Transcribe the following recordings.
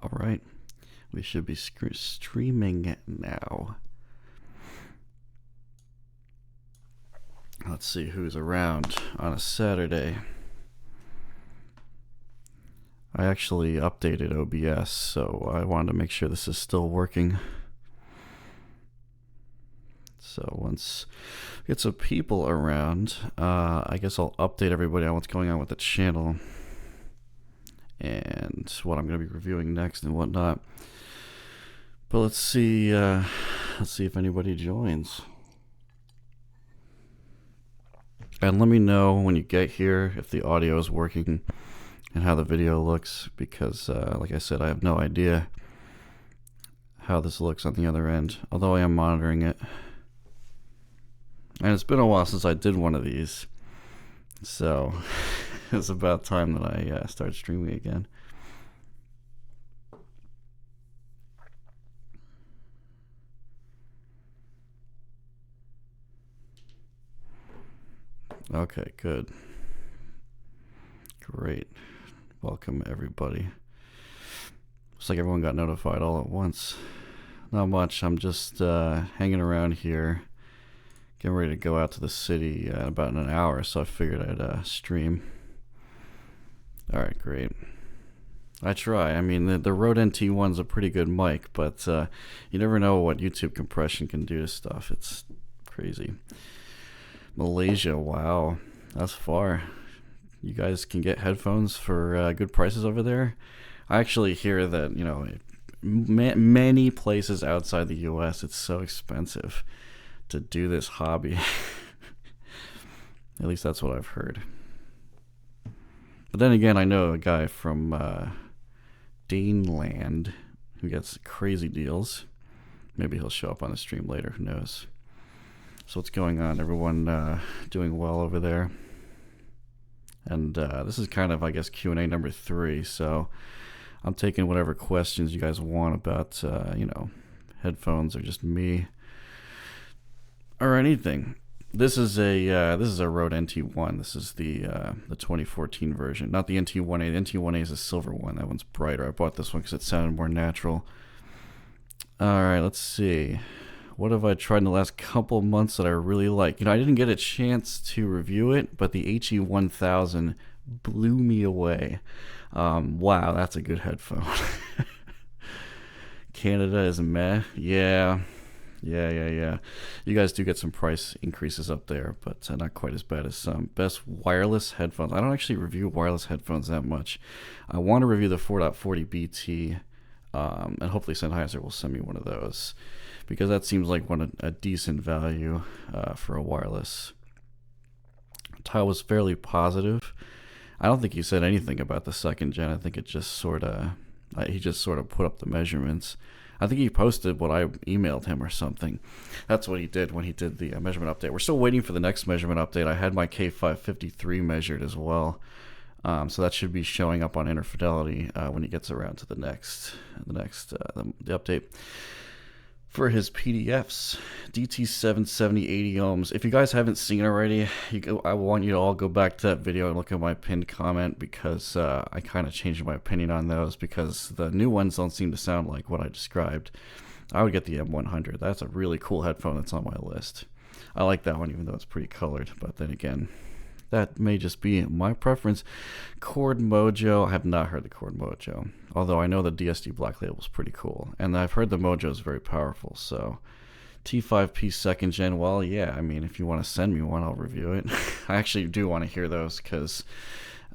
All right, we should be streaming now. Let's see who's around on a Saturday. I actually updated OBS, so I wanted to make sure this is still working. So once we get some people around, I guess I'll update everybody on what's going on with the channel and what I'm going to be reviewing next and whatnot. But let's see if anybody joins. And let me know when you get here if the audio is working and how the video looks, because like I said, I have no idea how this looks on the other end, although I am monitoring it. And it's been a while since I did one of these, so it's about time that I start streaming again. Okay, good. Great. Welcome, everybody. Looks like everyone got notified all at once. Not much. I'm just hanging around here, getting ready to go out to the city about in an hour, so I figured I'd stream. All right, great. I try. I mean, the Rode NT1's a pretty good mic, but you never know what YouTube compression can do to stuff. It's crazy. Malaysia, wow, that's far. You guys can get headphones for good prices over there. I actually hear that, you know, many places outside the US, it's so expensive to do this hobby. At least that's what I've heard. But then again, I know a guy from Daneland who gets crazy deals. Maybe he'll show up on the stream later, who knows. So what's going on? Everyone doing well over there? And this is kind of, I guess, Q&A number 3, so I'm taking whatever questions you guys want about, you know, headphones or just me or anything. This is a Rode NT1. This is the 2014 version, not the NT1A. The NT1A is a silver one. That one's brighter. I bought this one because it sounded more natural. All right, let's see. What have I tried in the last couple months that I really like? You know, I didn't get a chance to review it, but the HE1000 blew me away. Wow, that's a good headphone. Canada is meh. Yeah. You guys do get some price increases up there, but not quite as bad as some. Best wireless headphones. I don't actually review wireless headphones that much. I want to review the 4.40 BT, and hopefully Sennheiser will send me one of those, because that seems like a decent value for a wireless. Tile was fairly positive. I don't think he said anything about the second gen. I think it just sort of he just sort of put up the measurements. I think he posted what I emailed him or something. That's what he did when he did the measurement update. We're still waiting for the next measurement update. I had my K553 measured as well, so that should be showing up on Interfidelity when he gets around to the update. For his PDFs, DT770 80 ohms. If you guys haven't seen already, I want you to all go back to that video and look at my pinned comment, because I kind of changed my opinion on those, because the new ones don't seem to sound like what I described. I would get the M100. That's a really cool headphone that's on my list. I like that one even though it's pretty colored, but then again, that may just be my preference. Chord Mojo, I have not heard the Chord Mojo, although I know the DSD Black Label is pretty cool, and I've heard the Mojo is very powerful. So T5P second gen, well, yeah, I mean, if you want to send me one, I'll review it. I actually do want to hear those, because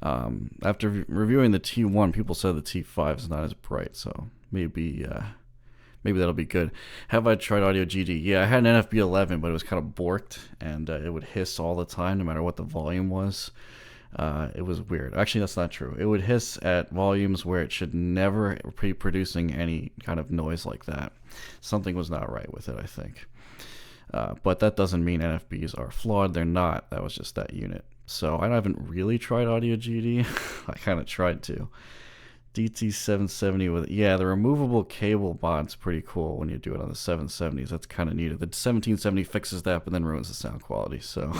after reviewing the T1, people said the T5 is not as bright, so maybe that'll be good. Have I tried Audio GD? Yeah, I had an NFB11, but it was kind of borked, and it would hiss all the time, no matter what the volume was. It was weird. Actually, that's not true. It would hiss at volumes where it should never be producing any kind of noise like that. Something was not right with it, I think. But that doesn't mean NFBs are flawed. They're not. That was just that unit. So I haven't really tried Audio GD. I kind of tried to. DT770 with, yeah, the removable cable mod's pretty cool when you do it on the 770s. That's kind of needed. The 1770 fixes that, but then ruins the sound quality. So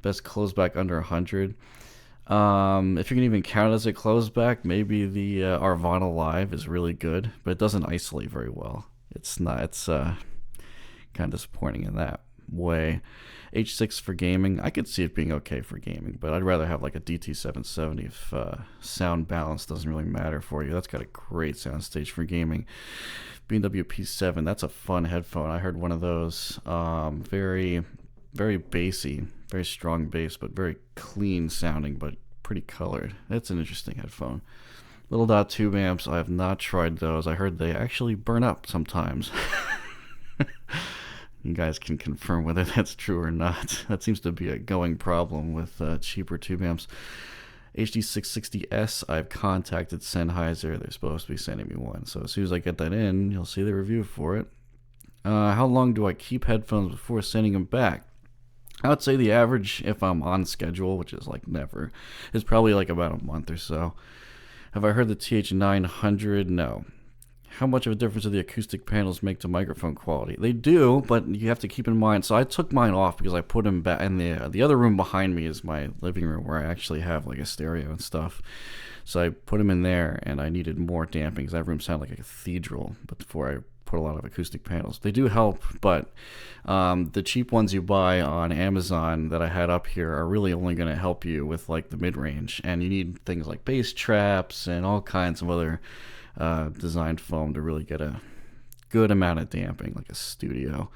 best close back under 100. If you can even count it as a closed back, maybe the Arvana Live is really good, but it doesn't isolate very well. It's not. It's kind of disappointing in that way. H6 for gaming, I could see it being okay for gaming, but I'd rather have like a DT770 if sound balance doesn't really matter for you. That's got a great soundstage for gaming. B&W P7, that's a fun headphone. I heard one of those. Very, very bassy, very strong bass, but very clean sounding, but pretty colored. That's an interesting headphone. Little dot tube amps, I have not tried those. I heard they actually burn up sometimes. You guys can confirm whether that's true or not. That seems to be a going problem with cheaper tube amps. HD660S, I've contacted Sennheiser. They're supposed to be sending me one. So as soon as I get that in, you'll see the review for it. How long do I keep headphones before sending them back? I would say the average, if I'm on schedule, which is like never, is probably like about a month or so. Have I heard the TH900? No. How much of a difference do the acoustic panels make to microphone quality? They do, but you have to keep in mind. So I took mine off because I put them back in the other room behind me is my living room where I actually have like a stereo and stuff. So I put them in there, and I needed more damping because that room sounded like a cathedral. But before I put a lot of acoustic panels, they do help. But the cheap ones you buy on Amazon that I had up here are really only going to help you with like the mid range, and you need things like bass traps and all kinds of other designed foam to really get a good amount of damping, like a studio.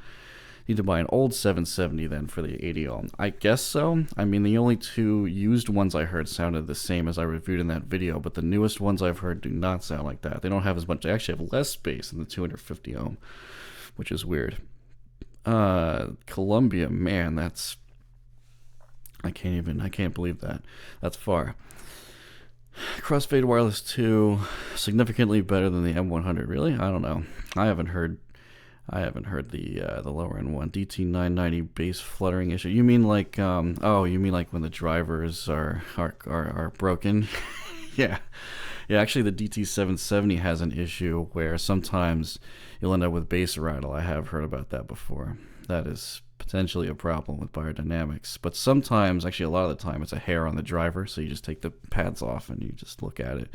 Need to buy an old 770 then for the 80 ohm. I guess so. I mean, the only two used ones I heard sounded the same as I reviewed in that video, but the newest ones I've heard do not sound like that. They don't have as much. They actually have less bass than the 250 ohm, which is weird. Columbia, man, that's I can't believe that. That's far. Crossfade Wireless 2, significantly better than the M100. Really? I don't know. I haven't heard the lower end one. DT990 bass fluttering issue. You mean like you mean like when the drivers are broken? Yeah. Yeah, actually the DT770 has an issue where sometimes you'll end up with bass rattle. I have heard about that before. That is potentially a problem with biodynamics. But sometimes, actually a lot of the time, it's a hair on the driver, so you just take the pads off and you just look at it.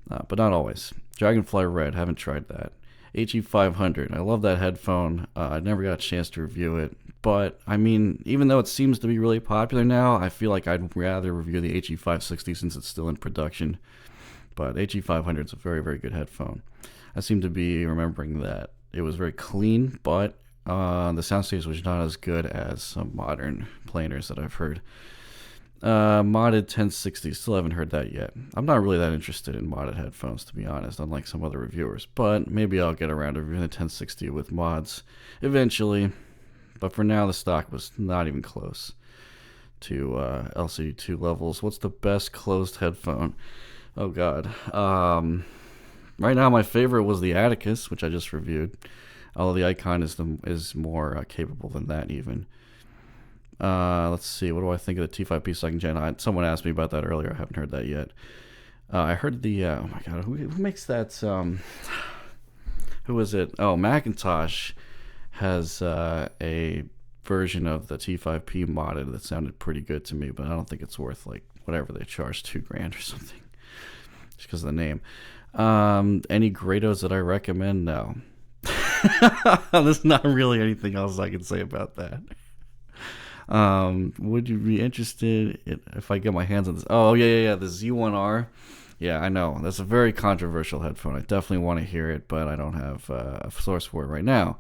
But not always. Dragonfly Red, haven't tried that. HE500, I love that headphone. I never got a chance to review it. But, I mean, even though it seems to be really popular now, I feel like I'd rather review the HE560 since it's still in production. But HE500 is a very, very good headphone. I seem to be remembering that it was very clean, but the soundstage was not as good as some modern planers that I've heard. Modded 1060, still haven't heard that yet. I'm not really that interested in modded headphones, to be honest, unlike some other reviewers. But maybe I'll get around to reviewing the 1060 with mods eventually. But for now, the stock was not even close to LCD2 levels. What's the best closed headphone? Oh, God. Right now, my favorite was the Atticus, which I just reviewed. Although the Icon is more capable than that even. Let's see. What do I think of the T5P 2nd Gen? Someone asked me about that earlier. I haven't heard that yet. I heard the... oh my God. Who makes that... who is it? Oh, Macintosh has a version of the T5P modded that sounded pretty good to me, but I don't think it's worth like whatever they charge, $2,000 or something, just because of the name. Any Grados that I recommend? No. There's not really anything else I can say about that. Would you be interested if I get my hands on this? Oh, yeah. The Z1R. Yeah, I know. That's a very controversial headphone. I definitely want to hear it, but I don't have a source for it right now.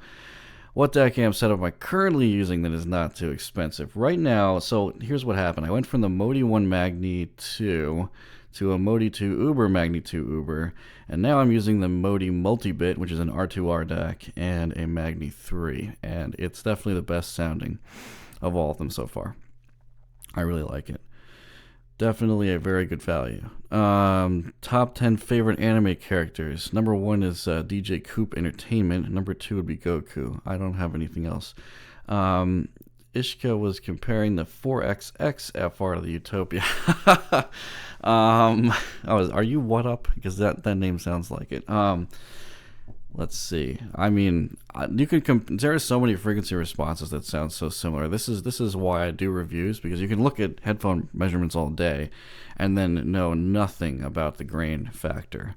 What DAC amp setup am I currently using that is not too expensive? Right now, so here's what happened. I went from the Modi 1 Magni 2 to a Modi 2 Uber Magni 2 Uber, and now I'm using the Modi Multibit, which is an R2R DAC, and a Magni 3, and it's definitely the best sounding of all of them so far. I really like it. Definitely a very good value. Top 10 favorite anime characters. Number 1 is DJ Coop Entertainment. Number 2 would be Goku. I don't have anything else. Ishka was comparing the 4XX FR to the Utopia. Are you What Up? Because that name sounds like it. Let's see. I mean, you can there are so many frequency responses that sound so similar. This is why I do reviews, because you can look at headphone measurements all day, and then know nothing about the grain factor.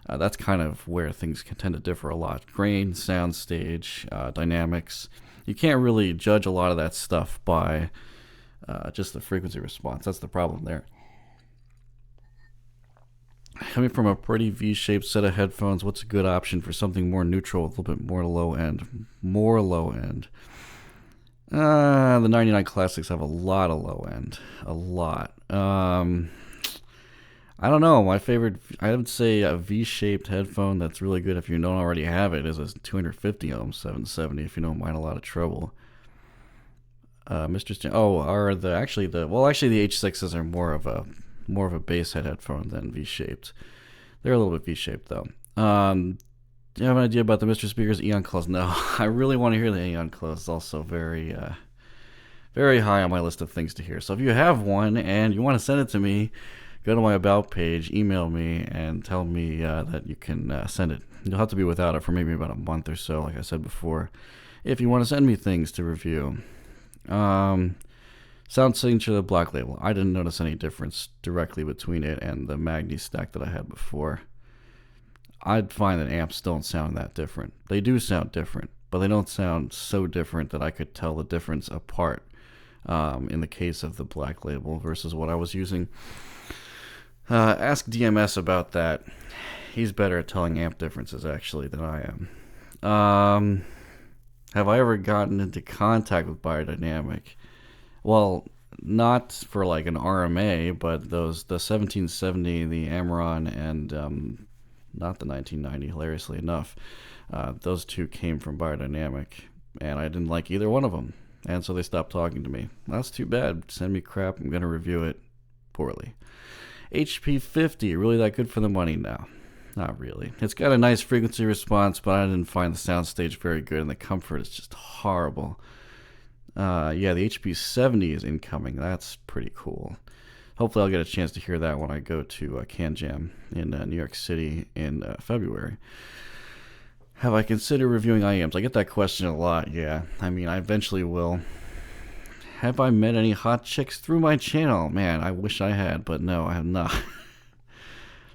That's kind of where things can tend to differ a lot. Grain, sound stage, dynamics. You can't really judge a lot of that stuff by just the frequency response. That's the problem there. Coming from a pretty V-shaped set of headphones, what's a good option for something more neutral, a little bit more low end? More low end. The 99 Classics have a lot of low end. A lot. I don't know. My favorite, I would say a V-shaped headphone that's really good if you don't already have it is a 250 ohm 770 if you don't mind a lot of trouble. Mr. Are the H6s are more of a bass head headphone than V-shaped. They're a little bit V-shaped though. Do you have an idea about the Mr. Speaker's Eon Close? No, I really want to hear the Eon Close. It's also very, very high on my list of things to hear. So if you have one and you want to send it to me, go to my About page, email me, and tell me that you can send it. You'll have to be without it for maybe about a month or so, like I said before, if you want to send me things to review. Sound signature, the Black Label. I didn't notice any difference directly between it and the Magni stack that I had before. I'd find that amps don't sound that different. They do sound different, but they don't sound so different that I could tell the difference apart in the case of the Black Label versus what I was using. Ask DMS about that. He's better at telling amp differences, actually, than I am. Have I ever gotten into contact with Biodynamic? Well, not for like an RMA, but the 1770, the Amaron, and not the 1990, hilariously enough. Those two came from Biodynamic, and I didn't like either one of them, and so they stopped talking to me. That's too bad. Send me crap. I'm going to review it poorly. HP 50, really that good for the money? No, not really. It's got a nice frequency response, but I didn't find the soundstage very good, and the comfort is just horrible. Yeah, the HP 70 is incoming. That's pretty cool. Hopefully I'll get a chance to hear that when I go to Can Jam in New York City in February. Have I considered reviewing IEMs? I get that question a lot, yeah. I mean, I eventually will. Have I met any hot chicks through my channel? Man, I wish I had, but no, I have not.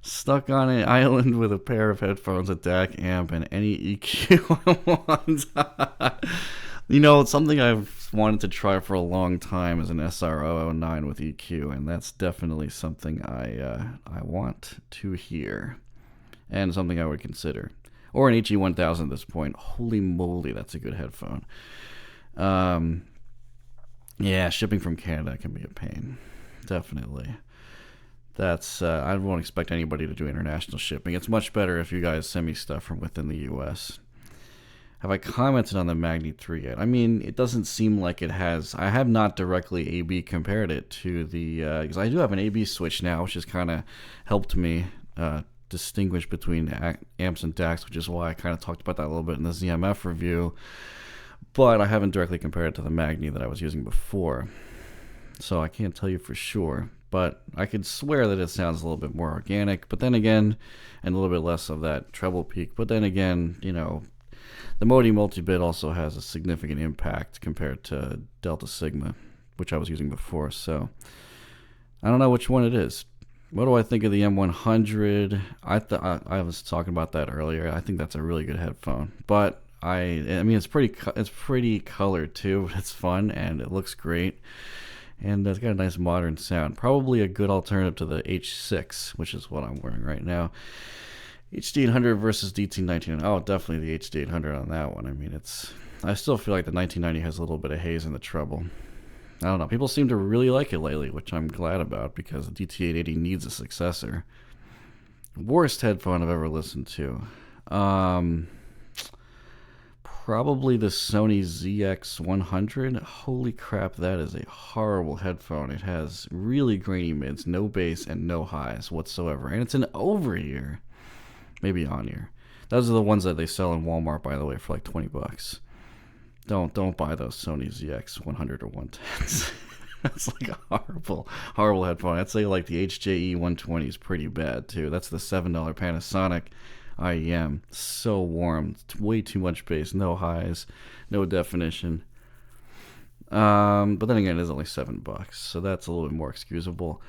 Stuck on an island with a pair of headphones, a DAC amp, and any EQ I want. You know, it's something I've wanted to try for a long time is an SR009 with EQ, and that's definitely something I want to hear, and something I would consider. Or an HE1000 at this point. Holy moly, that's a good headphone. Yeah, shipping from Canada can be a pain. Definitely. That's I won't expect anybody to do international shipping. It's much better if you guys send me stuff from within the US. Have I commented on the Magni 3 yet? I mean, it doesn't seem like it has. I have not directly A/B compared it to the because I do have an A/B switch now, which has kind of helped me distinguish between amps and DACs, which is why I kind of talked about that a little bit in the ZMF review. But I haven't directly compared it to the Magni that I was using before, so I can't tell you for sure. But I could swear that it sounds a little bit more organic, but then again, and a little bit less of that treble peak. But then again, you know, the Modi multi-bit also has a significant impact compared to Delta Sigma, which I was using before. So I don't know which one it is. What do I think of the M100? I was talking about that earlier. I think that's a really good headphone, but I mean it's pretty colored too, but it's fun and it looks great, and it's got a nice modern sound. Probably a good alternative to the H6, which is what I'm wearing right now. HD800 versus DT19. Oh, definitely the HD800 on that one. I mean, I still feel like the 1990 has a little bit of haze in the treble. I don't know. People seem to really like it lately, which I'm glad about because the DT880 needs a successor. Worst headphone I've ever listened to. Probably the Sony ZX100. Holy crap, that is a horrible headphone. It has really grainy mids, no bass, and no highs whatsoever. And it's an over-ear. Maybe on-ear. Those are the ones that they sell in Walmart, by the way, for like $20. Don't buy those Sony ZX100 or 110s. That's like a horrible headphone. I'd say like the HJE 120 is pretty bad too. That's the $7 Panasonic. IEM. So warm, way too much bass, no highs, no definition. But then again, it is only $7, so that's a little bit more excusable.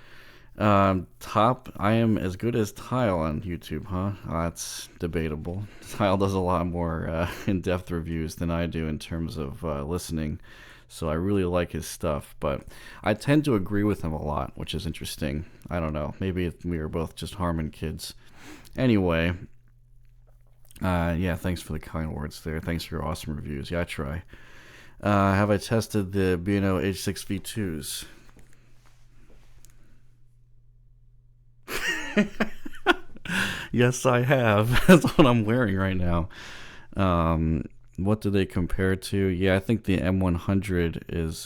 Top, I am as good as Tile on YouTube, huh? That's debatable. Tile does a lot more in-depth reviews than I do in terms of listening, so I really like his stuff, but I tend to agree with him a lot, which is interesting. I don't know. Maybe we are both just Harmon kids. Anyway, yeah, thanks for the kind words there. Thanks for your awesome reviews. Yeah, I try. Have I tested the B&O H6 V2s? Yes, I have. That's what I'm wearing right now. What do they compare to? Yeah, I think the M100 is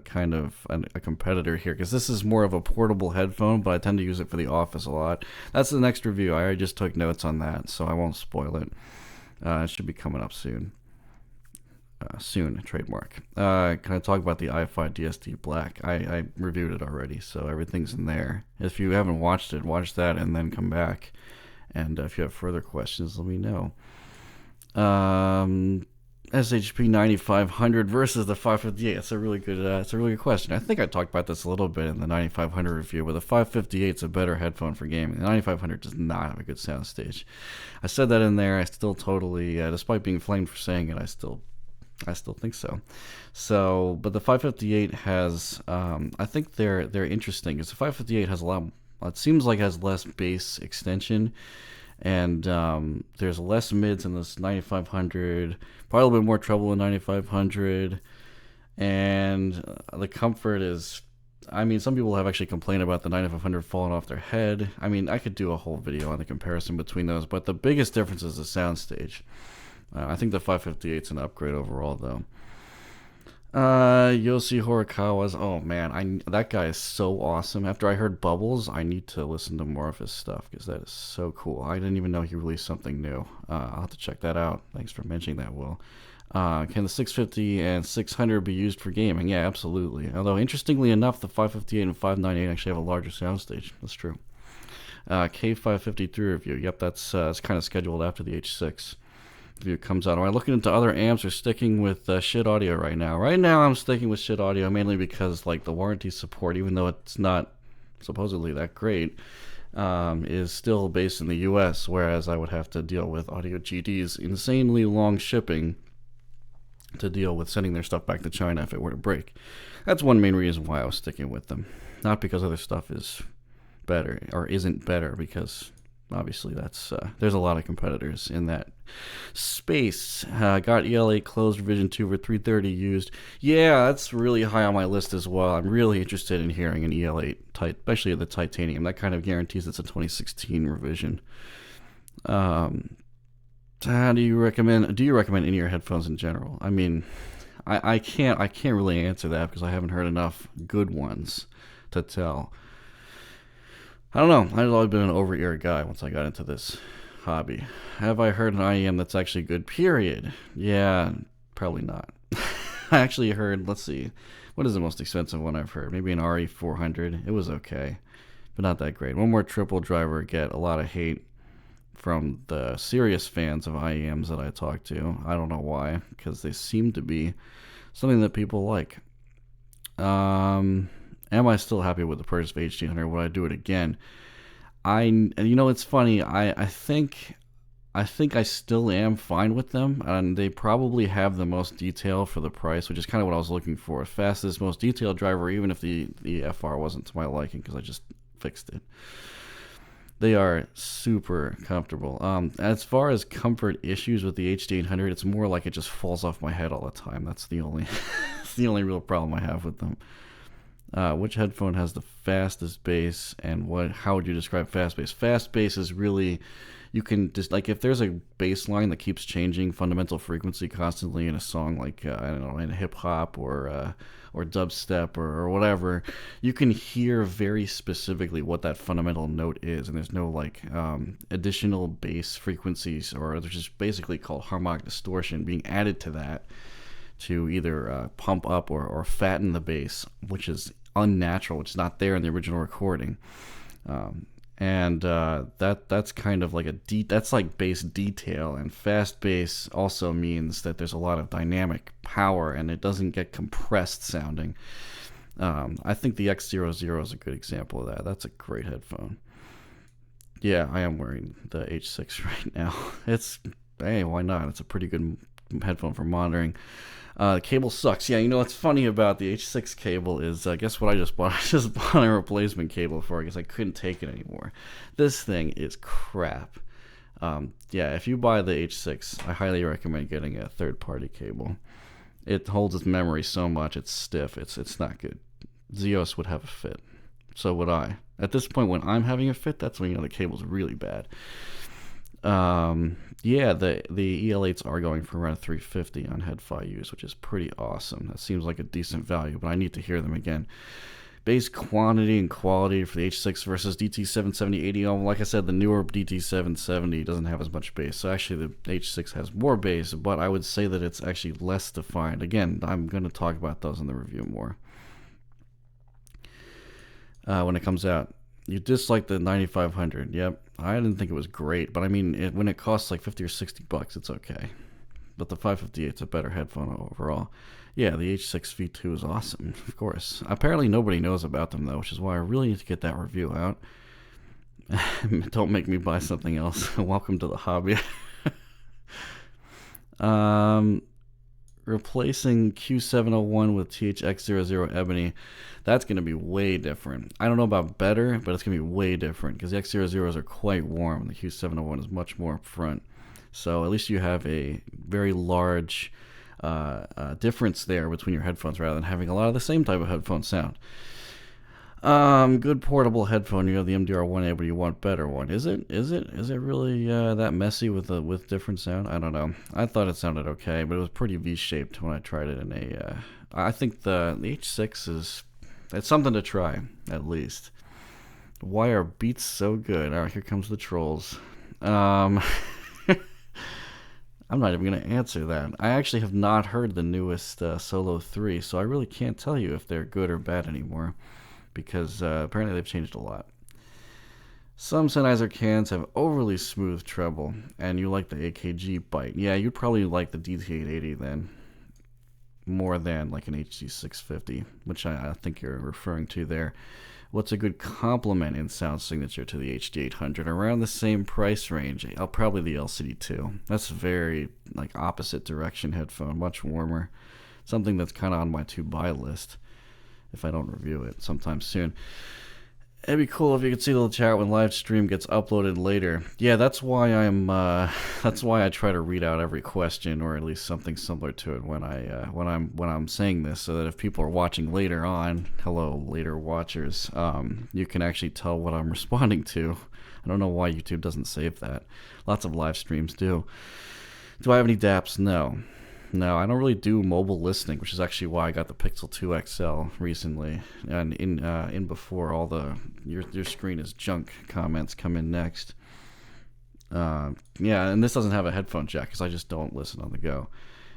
kind of a competitor here because this is more of a portable headphone, but I tend to use it for the office a lot. That's the next review. I already just took notes on that, so I won't spoil it. It should be coming up soon. Soon, trademark. Can I talk about the i5 DSD Black? I reviewed it already, so everything's in there. If you haven't watched it, watch that and then come back. And if you have further questions, let me know. SHP 9500 versus the 558. It's a really good question. I think I talked about this a little bit in the 9500 review, but the 558 is a better headphone for gaming. The 9500 does not have a good soundstage. I said that in there. I still totally, despite being flamed for saying it, I still think so. But the 558 has, I think they're interesting because the 558 has a lot. It seems like it has less bass extension, and there's less mids in this 9500. Probably a little bit more treble in 9500, and the comfort is. I mean, some people have actually complained about the 9500 falling off their head. I mean, I could do a whole video on the comparison between those, but the biggest difference is the soundstage. I think the 558 is an upgrade overall, though. Yoshi Horikawa's. Oh man, that guy is so awesome. After I heard Bubbles, I need to listen to more of his stuff because that is so cool. I didn't even know he released something new. I'll have to check that out. Thanks for mentioning that, Will. Can the 650 and 600 be used for gaming? Yeah, absolutely. Although interestingly enough, the 558 and 598 actually have a larger soundstage. That's true. K553 review. Yep, that's kind of scheduled after the H6. Review comes out. Am I looking into other amps or sticking with shit audio right now? Right now, I'm sticking with shit audio mainly because like the warranty support, even though it's not supposedly that great, is still based in the U.S. Whereas I would have to deal with Audio GD's insanely long shipping to deal with sending their stuff back to China if it were to break. That's one main reason why I was sticking with them, not because other stuff is better or isn't better, because obviously that's there's a lot of competitors in that space. Got EL8 closed revision 2 for 330 used. Yeah, that's really high on my list as well. I'm really interested in hearing an EL8 especially the titanium. That kind of guarantees it's a 2016 revision. How do you recommend any of your headphones in general? I mean, I can't really answer that because I haven't heard enough good ones to tell. I don't know. I've always been an over-ear guy once I got into this hobby. Have I heard an IEM that's actually good, period? Yeah, probably not. I actually heard, let's see, what is the most expensive one I've heard? Maybe an RE400. It was okay, but not that great. One more triple driver get a lot of hate from the serious fans of IEMs that I talk to. I don't know why, because they seem to be something that people like. Am I still happy with the purchase of H1800? Would I do it again? It's funny. I think I still am fine with them, and they probably have the most detail for the price, which is kind of what I was looking for. Fastest, most detailed driver, even if the FR wasn't to my liking, because I just fixed it. They are super comfortable. As far as comfort issues with the HD800, it's more like it just falls off my head all the time. That's the only, it's the only real problem I have with them. Which headphone has the fastest bass, and how would you describe fast bass? Fast bass is really, you can just, like, if there's a bass line that keeps changing fundamental frequency constantly in a song, like I don't know, in hip hop or dubstep or whatever, you can hear very specifically what that fundamental note is, and there's no like additional bass frequencies, or they're just basically called harmonic distortion, being added to that to either pump up or fatten the bass, which is unnatural, which is not there in the original recording. And that's kind of like that's like bass detail, and fast bass also means that there's a lot of dynamic power and it doesn't get compressed sounding. I think the X00 is a good example of that. That's a great headphone. Yeah, I am wearing the H6 right now. Hey, why not? It's a pretty good headphone for monitoring. The cable sucks. Yeah, what's funny about the H6 cable is, guess what I just bought? I just bought a replacement cable for it because I couldn't take it anymore. This thing is crap. Yeah, if you buy the H6, I highly recommend getting a third-party cable. It holds its memory so much, it's stiff. It's not good. Zeos would have a fit. So would I. At this point, when I'm having a fit, that's when the cable's really bad. Yeah, the EL8s are going for around 350 on Headphone use, which is pretty awesome. That seems like a decent value, but I need to hear them again. Base quantity and quality for the H6 versus DT770 80 ohm. Like I said, the newer DT770 doesn't have as much bass. So actually, the H6 has more bass, but I would say that it's actually less defined. Again, I'm going to talk about those in the review more when it comes out. You dislike the 9500. Yep. I didn't think it was great, but I mean, when it costs like 50 or 60 bucks, it's okay. But the 558 is a better headphone overall. Yeah, the H6 V2 is awesome, of course. Apparently nobody knows about them, though, which is why I really need to get that review out. Don't make me buy something else. Welcome to the hobby. Replacing Q701 with THX00 Ebony, that's going to be way different. I don't know about better, but it's going to be way different because the X00s are quite warm. The Q701 is much more upfront. So at least you have a very large difference there between your headphones rather than having a lot of the same type of headphone sound. Good portable headphone. You have the MDR1A, but you want better one. Is it really that messy with different sound? I don't know. I thought it sounded okay, but it was pretty V-shaped when I tried it in a. I think the H6 it's something to try at least. Why are beats so good? All right, here comes the trolls. I'm not even going to answer that. I actually have not heard the newest Solo 3, so I really can't tell you if they're good or bad anymore. Because apparently they've changed a lot. Some Sennheiser cans have overly smooth treble, and you like the AKG bite. Yeah, you'd probably like the DT880 then, more than like an HD650, which I think you're referring to there. What's a good complement in sound signature to the HD800? Around the same price range, probably the LCD2. That's very like opposite direction headphone, much warmer. Something that's kind of on my to-buy list if I don't review it sometime soon. It'd be cool if you could see the chat when live stream gets uploaded later. Yeah, that's why I try to read out every question, or at least something similar to it when I'm saying this, so that if people are watching later on, hello later watchers, you can actually tell what I'm responding to. I don't know why YouTube doesn't save that. Lots of live streams do. Do I have any DAPs? No, I don't really do mobile listening, which is actually why I got the Pixel 2 XL recently. And in before all the your screen is junk comments come in next. Yeah, and this doesn't have a headphone jack because I just don't listen on the go.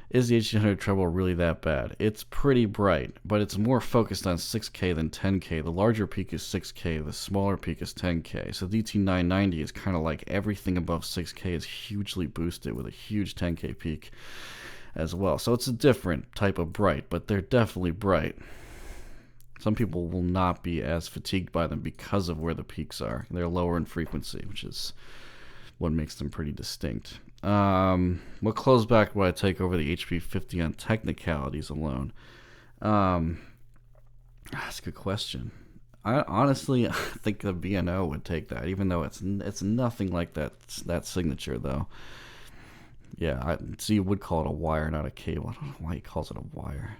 Is the HD100 treble really that bad? It's pretty bright, but it's more focused on 6K than 10K. The larger peak is 6K, the smaller peak is 10K. So DT990 is kind of like everything above 6K is hugely boosted with a huge 10K peak as well. So it's a different type of bright, but they're definitely bright. Some people will not be as fatigued by them because of where the peaks are. They're lower in frequency, which is what makes them pretty distinct. What close back would I take over the HP50 on technicalities alone? That's a good question. I honestly think the B&O would take that, even though it's nothing like that signature though. Yeah, so you would call it a wire, not a cable. I don't know why he calls it a wire.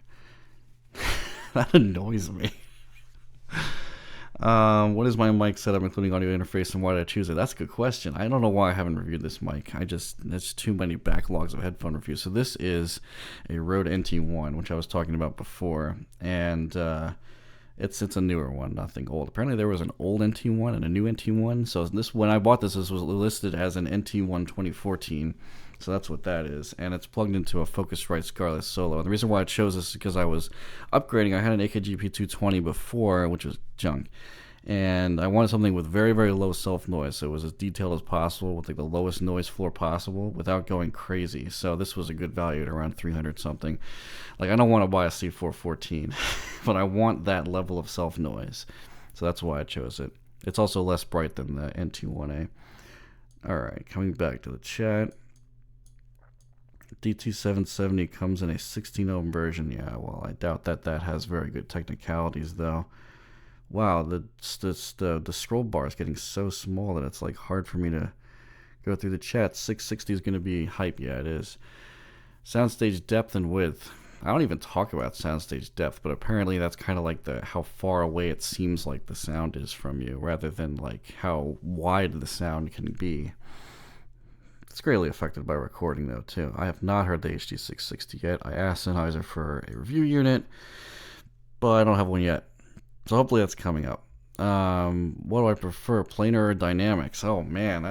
That annoys me. What is my mic setup, including audio interface, and why did I choose it? That's a good question. I don't know why I haven't reviewed this mic. There's too many backlogs of headphone reviews. So this is a Rode NT1, which I was talking about before, and it's a newer one, nothing old. Apparently there was an old NT1 and a new NT1. So when I bought this was listed as an NT1 2014. So that's what that is, and it's plugged into a Focusrite Scarlett Solo. And the reason why I chose this is because I was upgrading. I had an AKG P220 before, which was junk, And I wanted something with very, very low self noise, so it was as detailed as possible with like the lowest noise floor possible without going crazy. So this was a good value at around 300 something. Like, I don't want to buy a C414, but I want that level of self noise, so that's why I chose it. It's also less bright than the NT1A. All right, coming back to the chat. DT770 comes in a 16 ohm version. Yeah, well, I doubt that has very good technicalities though. Wow, the scroll bar is getting so small that it's like hard for me to go through the chat. 660 is going to be hype. Yeah, it is. Soundstage depth and width. I don't even talk about soundstage depth, but apparently that's kind of like the how far away it seems like the sound is from you, rather than like how wide the sound can be. It's greatly affected by recording though too. I have not heard the HD660 yet. I asked Sennheiser for a review unit, but I don't have one yet. So hopefully that's coming up. What do I prefer, planar or dynamics? Oh man,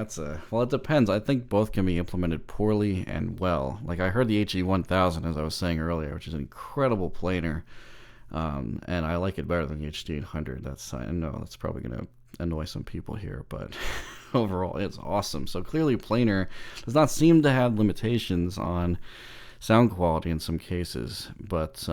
well, it depends. I think both can be implemented poorly and well. Like, I heard the HD1000, as I was saying earlier, which is an incredible planar, and I like it better than the HD800. I know that's probably going to annoy some people here, but overall it's awesome. So clearly planar does not seem to have limitations on sound quality in some cases, but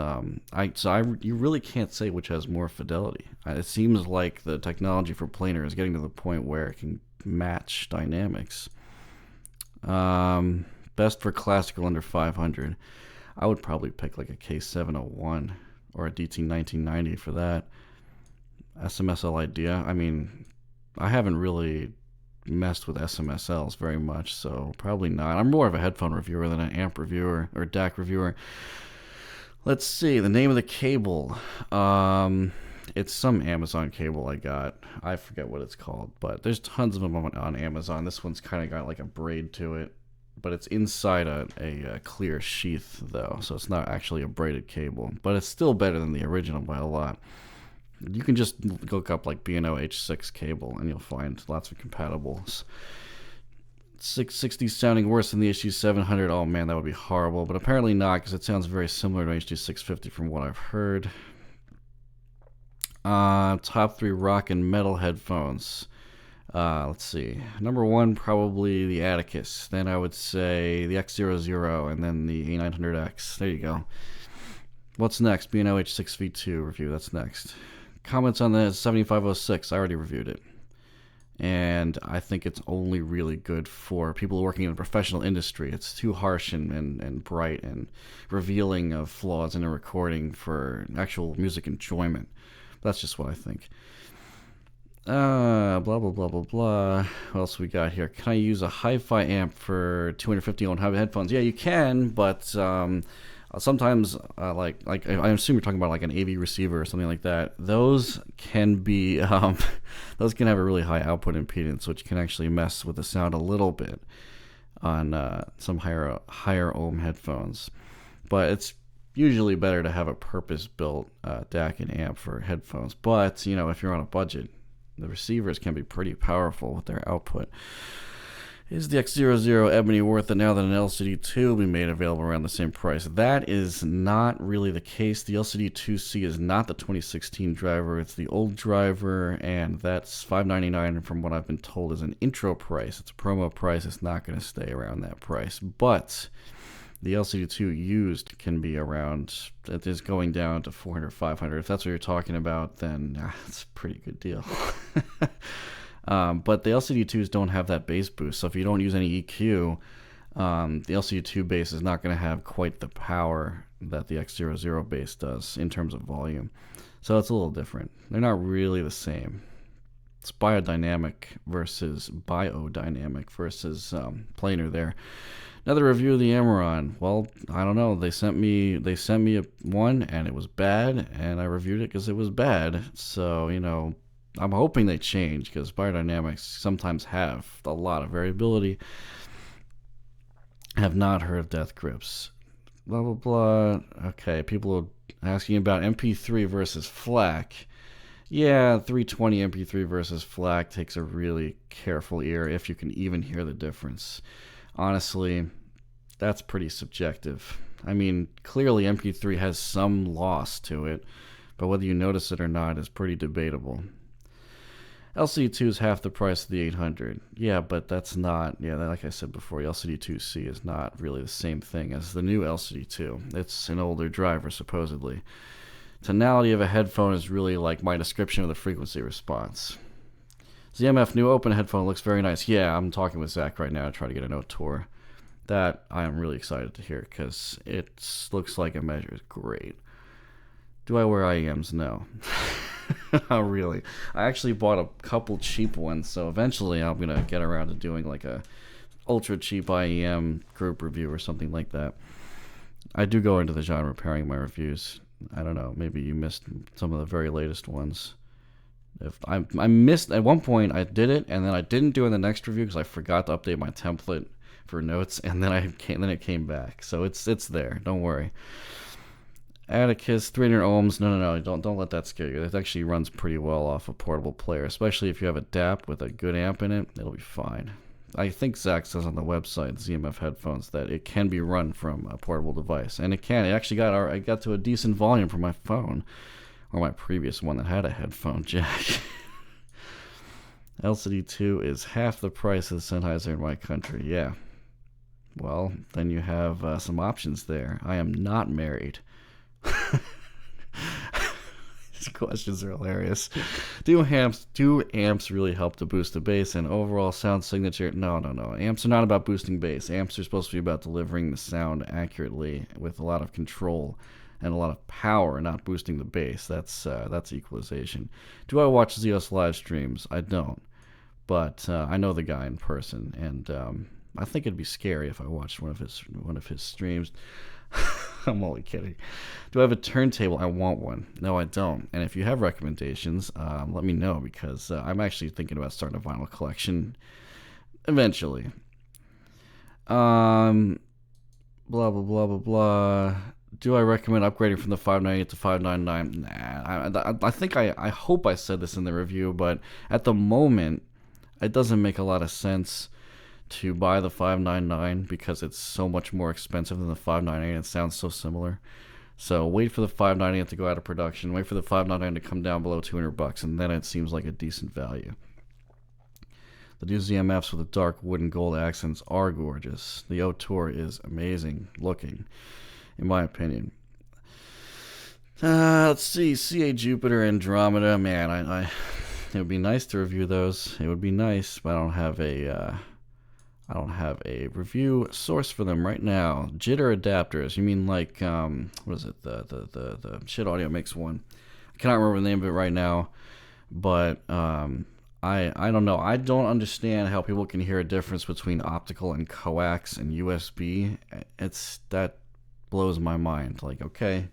you really can't say which has more fidelity. It seems like the technology for planar is getting to the point where it can match dynamics. Best for classical under 500. I would probably pick like a K701 or a DT1990 for that. SMSL idea. I mean, I haven't really messed with SMSLs very much, so probably not. I'm more of a headphone reviewer than an amp reviewer or DAC reviewer. Let's see, the name of the cable. It's some Amazon cable I got. I forget what it's called, but there's tons of them on Amazon. This one's kind of got like a braid to it, but it's inside a clear sheath though, so it's not actually a braided cable, but it's still better than the original by a lot. You can just look up like B&O H6 cable and you'll find lots of compatibles. 660 sounding worse than the HD700. Oh man, that would be horrible, but apparently not, because it sounds very similar to HD650 from what I've heard. Top 3 rock and metal headphones. Let's see. Number 1, probably the Atticus. Then I would say the X00, and then the A900X. There you go. What's next? B&O H6V2 review. That's next. Comments on the 7506. I already reviewed it. And I think it's only really good for people working in a professional industry. It's too harsh and bright and revealing of flaws in a recording for actual music enjoyment. That's just what I think. Blah, blah, blah, blah, blah. What else we got here? Can I use a hi-fi amp for 250 ohm headphones? Yeah, you can, but sometimes, like I assume you're talking about like an AV receiver or something like that. Those can be, those can have a really high output impedance, which can actually mess with the sound a little bit on some higher ohm headphones. But it's usually better to have a purpose-built DAC and amp for headphones. But if you're on a budget, the receivers can be pretty powerful with their output. Is the X00 Ebony worth it now that an LCD2 will be made available around the same price? That is not really the case. The LCD2C is not the 2016 driver. It's the old driver, and that's $599, and from what I've been told is an intro price. It's a promo price. It's not going to stay around that price. But the LCD2 used can be around, it is going down to $400, $500. If that's what you're talking about, then it's a pretty good deal. But the LCD2s don't have that bass boost, so if you don't use any EQ, the LCD2 bass is not going to have quite the power that the X00 bass does in terms of volume. So it's a little different. They're not really the same. It's biodynamic versus planar there. Another review of the Amaron. Well, I don't know. They sent me one and it was bad, and I reviewed it because it was bad. So I'm hoping they change, because biodynamics sometimes have a lot of variability. I have not heard of death grips. Blah, blah, blah. Okay, people are asking about MP3 versus FLAC. Yeah, 320 MP3 versus FLAC takes a really careful ear if you can even hear the difference. Honestly, that's pretty subjective. I mean, clearly MP3 has some loss to it, but whether you notice it or not is pretty debatable. LCD2 is half the price of the 800. Yeah, but that's not, yeah, like I said before, LCD2C is not really the same thing as the new LCD2. It's an older driver, supposedly. Tonality of a headphone is really like my description of the frequency response. ZMF new open headphone looks very nice. Yeah, I'm talking with Zach right now to try to get a note tour. That I am really excited to hear because it looks like it measures great. Do I wear IEMs? No. Not really. I actually bought a couple cheap ones, so eventually I'm going to get around to doing like a ultra cheap IEM group review or something like that. I do go into the genre pairing my reviews. I don't know, maybe you missed some of the very latest ones. If I missed at one point, I did it, and then I didn't do it in the next review because I forgot to update my template for notes, and then it came back. So it's there. Don't worry. Atticus 300 ohms. No. Don't let that scare you. It actually runs pretty well off a portable player, especially if you have a DAP with a good amp in it. It'll be fine. I think Zach says on the website, ZMF headphones, that it can be run from a portable device, and it can. It actually I got to a decent volume for my phone, or my previous one that had a headphone jack. LCD2 is half the price of the Sennheiser in my country. Yeah. Well, then you have some options there. I am not married. These questions are hilarious. Do amps really help to boost the bass and overall sound signature? No. Amps are not about boosting bass. Amps are supposed to be about delivering the sound accurately with a lot of control and a lot of power, not boosting the bass. That's equalization. Do I watch Zeos live streams? I don't, but I know the guy in person, and I think it'd be scary if I watched one of his streams. I'm only kidding. Do I have a turntable? I want one. No, I don't. And if you have recommendations, let me know, because I'm actually thinking about starting a vinyl collection eventually. Blah, blah, blah, blah, blah. Do I recommend upgrading from the 598 to 599? Nah. I think I hope I said this in the review, but at the moment, it doesn't make a lot of sense to buy the 599 because it's so much more expensive than the 598. It sounds so similar. So wait for the 598 to go out of production. Wait for the 599 to come down below $200, and then it seems like a decent value. The new ZMFs with the dark wood and gold accents are gorgeous. The O-Tour is amazing looking, in my opinion. Let's see. CA Jupiter Andromeda. Man, it would be nice to review those. It would be nice, but I don't have a review source for them right now. Jitter adapters. You mean like what is it? The Shit Audio makes one. I cannot remember the name of it right now, but I don't know. I don't understand how people can hear a difference between optical and coax and USB. That blows my mind. Like, okay,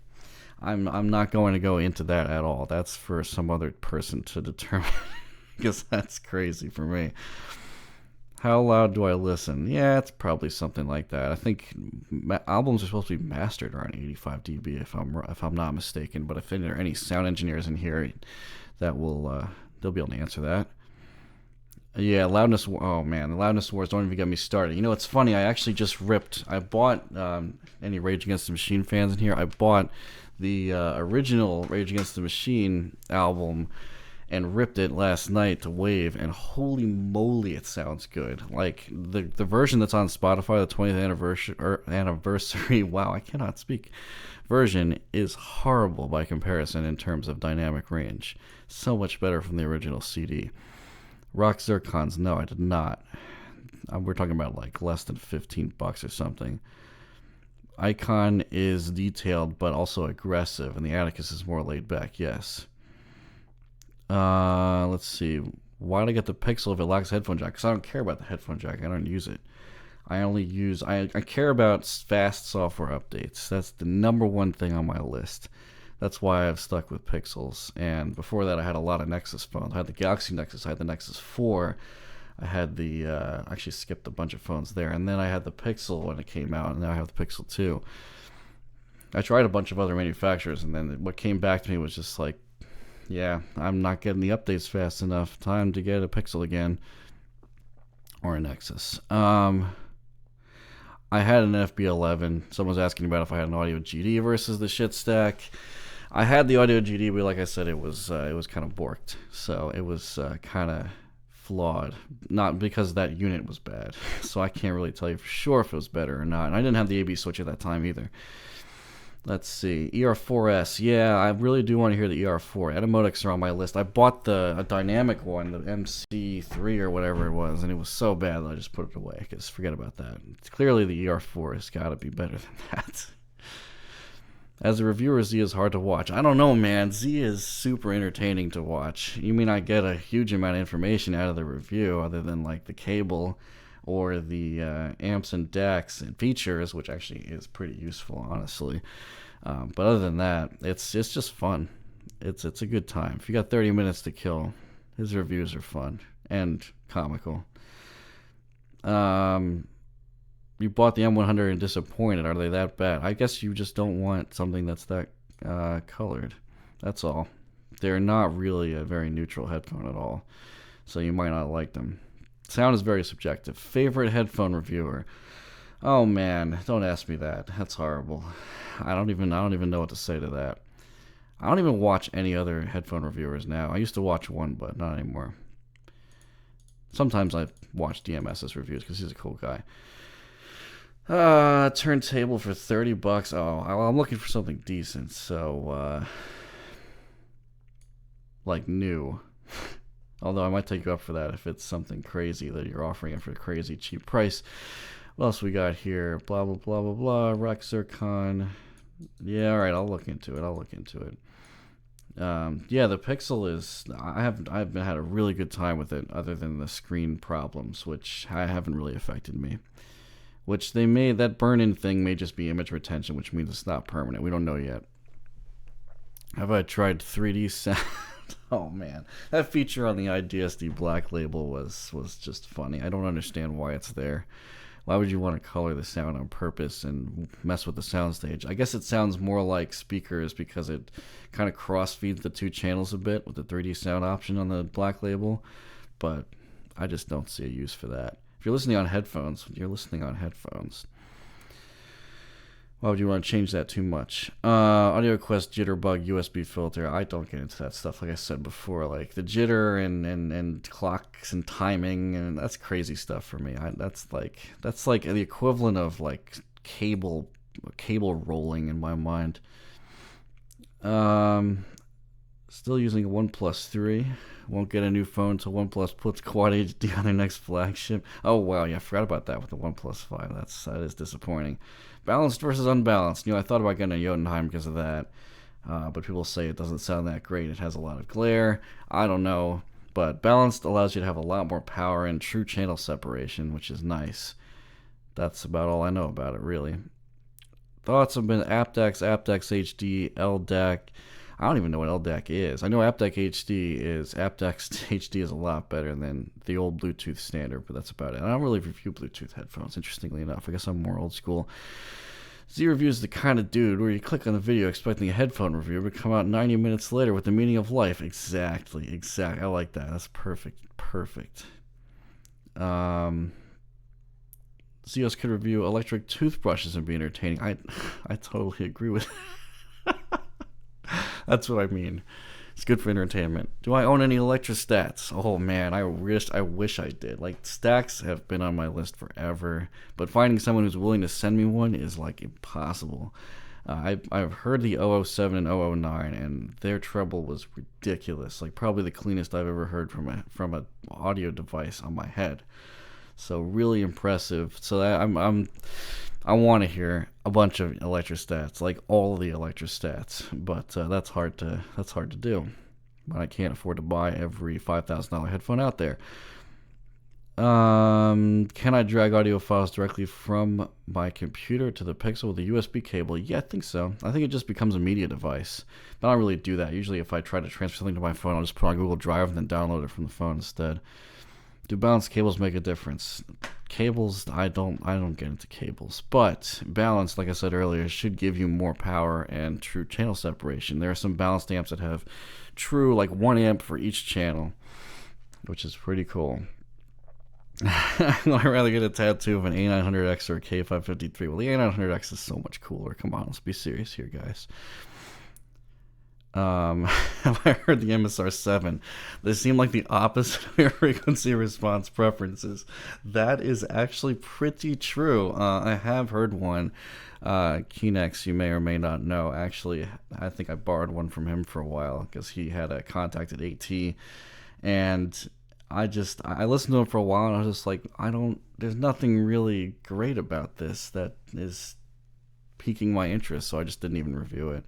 I'm not going to go into that at all. That's for some other person to determine, because that's crazy for me. How loud do I listen? Yeah, it's probably something like that. I think albums are supposed to be mastered around 85 dB if I'm not mistaken. But if there are any sound engineers in here, that will they'll be able to answer that. Yeah, loudness. Oh man, the loudness wars don't even get me started. You know, it's funny. I actually just ripped. I bought any Rage Against the Machine fans in here. I bought the original Rage Against the Machine album and ripped it last night to Wave, and holy moly, it sounds good. Like the version that's on Spotify, the 20th anniversary. Wow, I cannot speak. Version is horrible by comparison in terms of dynamic range. So much better from the original CD. Rock Zircons, no, I did not. We're talking about like less than $15 or something. Icon is detailed but also aggressive, and the Atticus is more laid back. Yes. Let's see. Why did I get the Pixel if it lacks a headphone jack? Because I don't care about the headphone jack. I don't use it. I care about fast software updates. That's the number one thing on my list. That's why I've stuck with Pixels. And before that, I had a lot of Nexus phones. I had the Galaxy Nexus. I had the Nexus 4. I had actually skipped a bunch of phones there. And then I had the Pixel when it came out. And now I have the Pixel 2. I tried a bunch of other manufacturers. And then what came back to me was just like, yeah, I'm not getting the updates fast enough. Time to get a Pixel again. Or a Nexus. I had an FB11. Someone's asking about if I had an Audio GD versus the shit stack. I had the Audio GD, but like I said, it was kind of borked, so it was kind of flawed. Not because that unit was bad, so I can't really tell you for sure if it was better or not. And I didn't have the AB switch at that time either. Let's see, ER4S. Yeah, I really do want to hear the ER4. Etymodics are on my list. I bought a dynamic one, the MC3 or whatever it was, and it was so bad that I just put it away, because forget about that. Clearly the ER4 has got to be better than that. As a reviewer, Z is hard to watch. I don't know, man. Z is super entertaining to watch. You mean I get a huge amount of information out of the review, other than like the cable or the amps and decks and features, which actually is pretty useful, honestly. But other than that, it's just fun. It's a good time. If you got 30 minutes to kill, his reviews are fun and comical. You bought the M100 and disappointed. Are they that bad? I guess you just don't want something that's that colored. That's all. They're not really a very neutral headphone at all, so you might not like them. Sound is very subjective. Favorite headphone reviewer? Oh man, don't ask me that. That's horrible. I don't even know what to say to that. I don't even watch any other headphone reviewers now. I used to watch one, but not anymore. Sometimes I watch DMS's reviews because he's a cool guy. Turntable for $30. Oh, I'm looking for something decent, so like new. Although I might take you up for that if it's something crazy that you're offering it for a crazy cheap price. What else we got here? Blah blah blah blah blah. Rex Zircon. Yeah, all right. I'll look into it. Yeah, the Pixel is. I've had a really good time with it, other than the screen problems, which haven't really affected me. Which they may, that burn-in thing may just be image retention, which means it's not permanent. We don't know yet. Have I tried 3D sound? Oh man, that feature on the IDSD Black Label was just funny. I don't understand why it's there. Why would you want to color the sound on purpose and mess with the soundstage? I guess it sounds more like speakers because it kind of cross-feeds the two channels a bit with the 3D sound option on the Black Label, but I just don't see a use for that. If you're listening on headphones, why would you want to change that too much? Audio Quest Jitterbug USB filter. I don't get into that stuff. Like I said before, like the jitter and clocks and timing, and that's crazy stuff for me. That's like the equivalent of like cable rolling in my mind. Still using a OnePlus 3. Won't get a new phone until OnePlus puts Quad HD on their next flagship. Oh wow, yeah, I forgot about that with the OnePlus 5. That is disappointing. Balanced versus unbalanced. I thought about getting a Jotunheim because of that, but people say it doesn't sound that great. It has a lot of glare. I don't know, but balanced allows you to have a lot more power and true channel separation, which is nice. That's about all I know about it, really. Thoughts have been aptX HD, LDAC. I don't even know what LDAC is. I know aptX HD is a lot better than the old Bluetooth standard, but that's about it. I don't really review Bluetooth headphones, interestingly enough. I guess I'm more old school. Z Review is the kind of dude where you click on the video expecting a headphone review, but come out 90 minutes later with the meaning of life. Exactly. I like that. That's perfect. Zeos could review electric toothbrushes and be entertaining. I totally agree with That's what I mean. It's good for entertainment. Do I own any electrostats? Oh man, I wish I did. Like, stacks have been on my list forever, but finding someone who's willing to send me one is like impossible. I've heard the 007 and 009, and their treble was ridiculous. Like probably the cleanest I've ever heard from a audio device on my head. So really impressive. So I want to hear a bunch of electrostats, like all of the electrostats, but that's hard to do. But I can't afford to buy every $5,000 headphone out there. Can I drag audio files directly from my computer to the Pixel with a USB cable? Yeah, I think so. I think it just becomes a media device. But I don't really do that. Usually if I try to transfer something to my phone, I'll just put it on Google Drive and then download it from the phone instead. Do balanced cables make a difference? Cables, I don't get into cables. But balanced, like I said earlier, should give you more power and true channel separation. There are some balanced amps that have true, like 1 amp for each channel, which is pretty cool. I'd rather get a tattoo of an A900X or a K553. Well, the A900X is so much cooler. Come on, let's be serious here, guys. Have I heard the MSR7? They seem like the opposite of your frequency response preferences. That is actually pretty true. I have heard one. Kinex, you may or may not know. Actually, I think I borrowed one from him for a while because he had a contacted AT, and I listened to him for a while, and I was just like, there's nothing really great about this that is piquing my interest, so I just didn't even review it.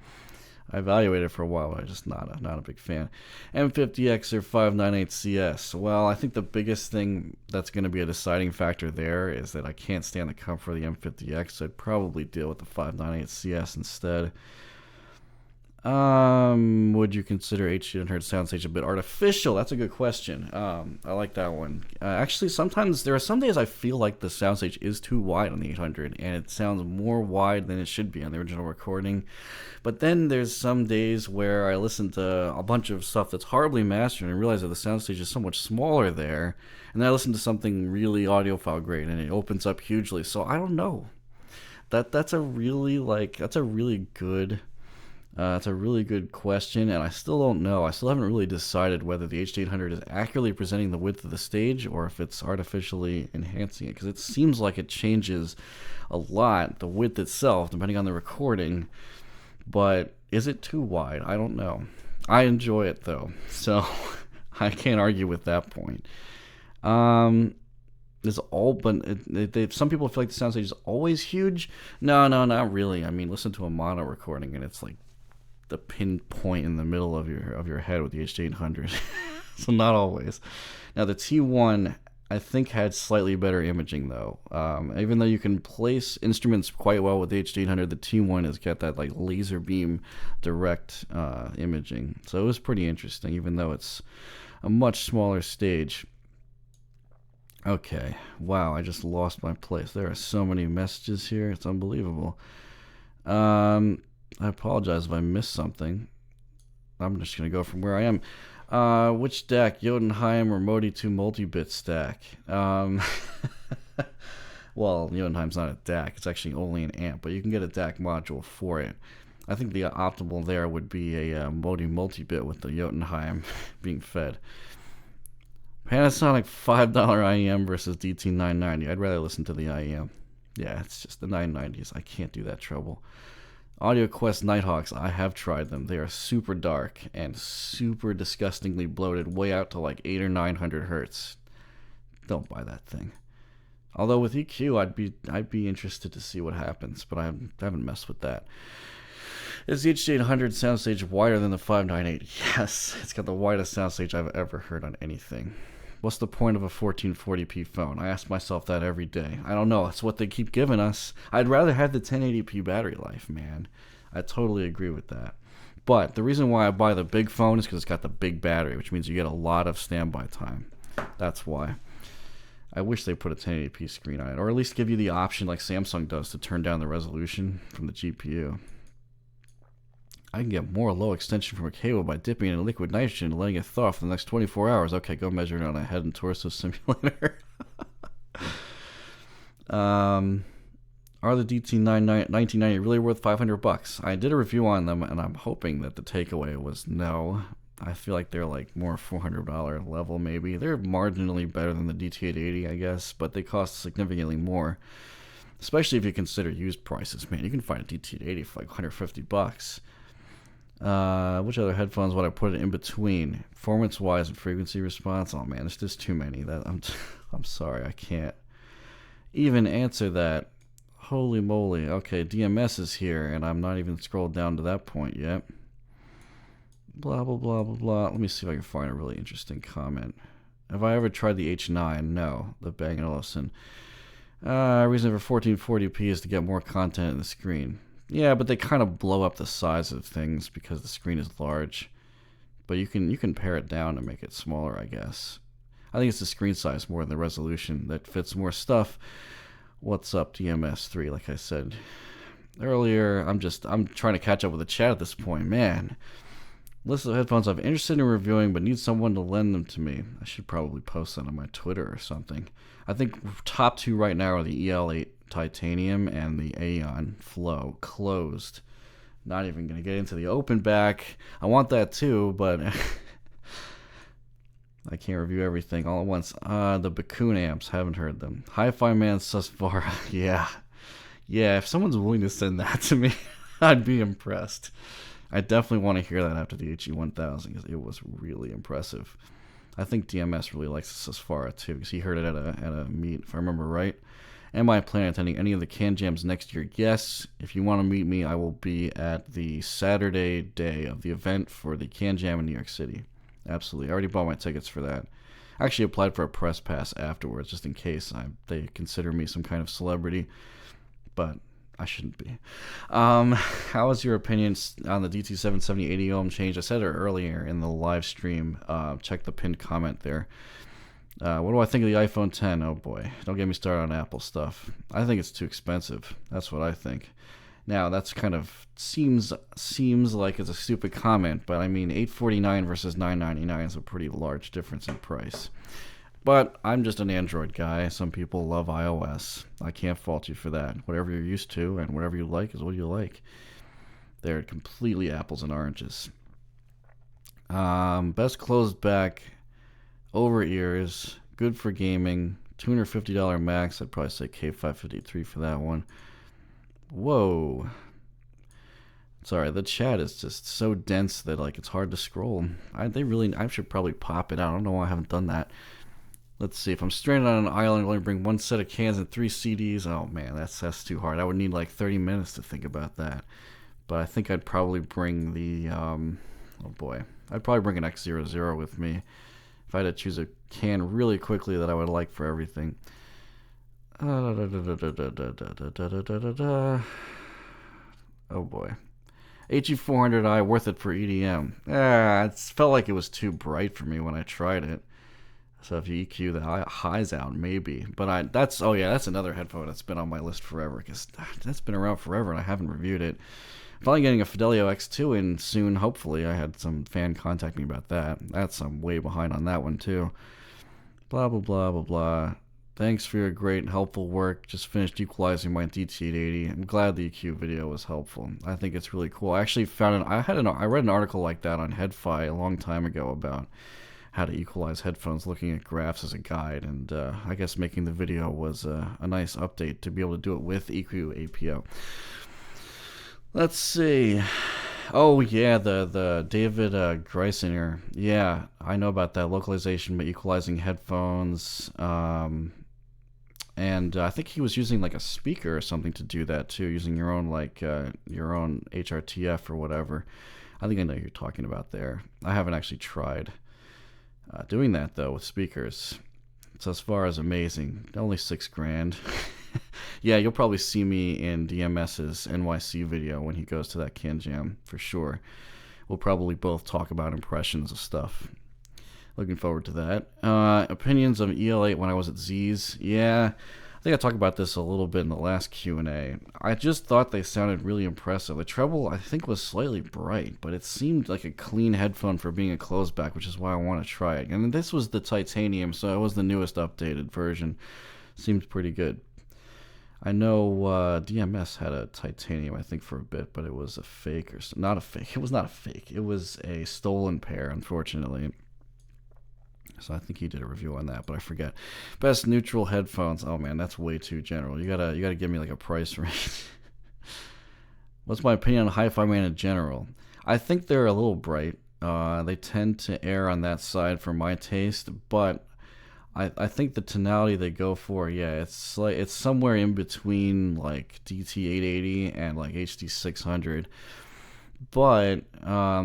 I evaluated it for a while, but I'm just not a big fan. M50X or 598CS. Well, I think the biggest thing that's going to be a deciding factor there is that I can't stand the comfort of the M50X, so I'd probably deal with the 598CS instead. Would you consider H800 soundstage a bit artificial? That's a good question. I like that one. Actually, sometimes there are some days I feel like the soundstage is too wide on the 800, and it sounds more wide than it should be on the original recording. But then there's some days where I listen to a bunch of stuff that's horribly mastered and realize that the soundstage is so much smaller there, and then I listen to something really audiophile great, and it opens up hugely. So I don't know. That's a really good. It's a really good question, and I still don't know. I still haven't really decided whether the H800 is accurately presenting the width of the stage or if it's artificially enhancing it, because it seems like it changes a lot, the width itself, depending on the recording. But is it too wide? I don't know. I enjoy it, though, so I can't argue with that point. Some people feel like the soundstage is always huge. No, not really. I mean, listen to a mono recording, and it's like the pinpoint in the middle of your head with the H800. So not always. Now the T1 I think had slightly better imaging though. Even though you can place instruments quite well with the H800, the T1 has got that like laser beam direct imaging. So it was pretty interesting, even though it's a much smaller stage. Okay, wow, I just lost my place. There are so many messages here, it's unbelievable. I apologize if I missed something. I'm just going to go from where I am. Which DAC, Jotunheim or Modi 2 multi-bit stack? Well, Jotunheim's not a DAC. It's actually only an amp, but you can get a DAC module for it. I think the optimal there would be a Modi multi-bit with the Jotunheim being fed. Panasonic $5 IEM versus DT990. I'd rather listen to the IEM. Yeah, it's just the 990s. I can't do that trouble. Audio Quest Nighthawks, I have tried them. They are super dark and super disgustingly bloated, way out to like 800 or 900 hertz. Don't buy that thing. Although with EQ, I'd be interested to see what happens, but I haven't messed with that. Is the H800 soundstage wider than the 598? Yes, it's got the widest soundstage I've ever heard on anything. What's the point of a 1440p phone? I ask myself that every day. I don't know. It's what they keep giving us. I'd rather have the 1080p battery life, man. I totally agree with that. But the reason why I buy the big phone is because it's got the big battery, which means you get a lot of standby time. That's why. I wish they put a 1080p screen on it, or at least give you the option like Samsung does to turn down the resolution from the GPU. I can get more low extension from a cable by dipping it in liquid nitrogen and letting it thaw for the next 24 hours. Okay, go measure it on a head and torso simulator. Are the DT1990 really worth $500? I did a review on them, and I'm hoping that the takeaway was no. I feel like they're like more $400 level maybe. They're marginally better than the DT880, I guess, but they cost significantly more. Especially if you consider used prices, man. You can find a DT880 for like $150. Which other headphones would I put it in between? Performance-wise and frequency response? Oh man, there's just too many. I'm sorry, I can't even answer that. Holy moly. Okay, DMS is here, and I'm not even scrolled down to that point yet. Blah, blah, blah, blah, blah. Let me see if I can find a really interesting comment. Have I ever tried the H9? No, the Bang & Olufsen. Reason for 1440p is to get more content in the screen. Yeah, but they kind of blow up the size of things because the screen is large. But you can pare it down and make it smaller, I guess. I think it's the screen size more than the resolution that fits more stuff. What's up, DMS3? Like I said earlier, I'm trying to catch up with the chat at this point. Man, list of headphones I'm interested in reviewing but need someone to lend them to me. I should probably post that on my Twitter or something. I think top two right now are the EL8 Titanium and the Aeon Flow closed. Not even going to get into the open back. I want that too, but I can't review everything all at once. The Bakun amps, haven't heard them. Hi-Fi Man Susvara, yeah. Yeah, if someone's willing to send that to me, I'd be impressed. I definitely want to hear that after the HE1000 because it was really impressive. I think DMS really likes the Susvara too because he heard it at a meet, if I remember right. Am I planning on attending any of the Can Jams next year? Yes. If you want to meet me, I will be at the Saturday day of the event for the Can Jam in New York City. Absolutely. I already bought my tickets for that. I actually applied for a press pass afterwards just in case they consider me some kind of celebrity. But I shouldn't be. How is your opinion on the DT770 80 ohm change? I said it earlier in the live stream. Check the pinned comment there. What do I think of the iPhone 10? Oh boy, don't get me started on Apple stuff. I think it's too expensive. That's what I think. Now that's kind of seems like it's a stupid comment, but I mean $849 versus $999 is a pretty large difference in price. But I'm just an Android guy. Some people love iOS. I can't fault you for that. Whatever you're used to and whatever you like is what you like. They're completely apples and oranges. Best closed back over ears, good for gaming, $250 max. I'd probably say K553 for that one. Whoa. Sorry, the chat is just so dense that like it's hard to scroll. I should probably pop it out. I don't know why I haven't done that. Let's see. If I'm stranded on an island, only bring one set of cans and 3 CDs. Oh man, that's too hard. I would need like 30 minutes to think about that. But I think I'd probably bring the oh boy, I'd probably bring an X00 with me if I had to choose a can really quickly that I would like for everything. Oh boy, HE400i worth it for EDM. It felt like it was too bright for me when I tried it. So if you EQ the highs out, maybe. But that's another headphone that's been on my list forever because that's been around forever and I haven't reviewed it. Finally getting a Fidelio X2 in soon, hopefully. I had some fan contact me about that. I'm way behind on that one too. Blah, blah, blah, blah, blah. Thanks for your great and helpful work. Just finished equalizing my DT880. I'm glad the EQ video was helpful. I think it's really cool. I actually I read an article like that on Headphone a long time ago about how to equalize headphones looking at graphs as a guide, and I guess making the video was a nice update to be able to do it with EQ APO. Let's see. Oh yeah, the David Greisinger. Yeah, I know about that localization but equalizing headphones. And I think he was using like a speaker or something to do that too, using your own your own HRTF or whatever. I think I know what you're talking about there. I haven't actually tried doing that though with speakers. So as far as amazing, only $6,000. Yeah, you'll probably see me in DMS's NYC video when he goes to that Can Jam for sure. We'll probably both talk about impressions of stuff. Looking forward to that. Opinions of EL8 when I was at Z's. Yeah, I think I talked about this a little bit in the last Q&A. I just thought they sounded really impressive. The treble, I think, was slightly bright, but it seemed like a clean headphone for being a closed back, which is why I want to try it. And this was the titanium, so it was the newest updated version. Seems pretty good. I know DMS had a titanium, I think, for a bit, but it was a fake or not a fake. It was not a fake. It was a stolen pair, unfortunately. So I think he did a review on that, but I forget. Best neutral headphones. Oh man, that's way too general. You gotta give me like a price range. What's my opinion on Hi-Fi Man in general? I think they're a little bright. They tend to err on that side for my taste, but I think the tonality they go for, yeah, it's somewhere in between like DT880 and like HD600. But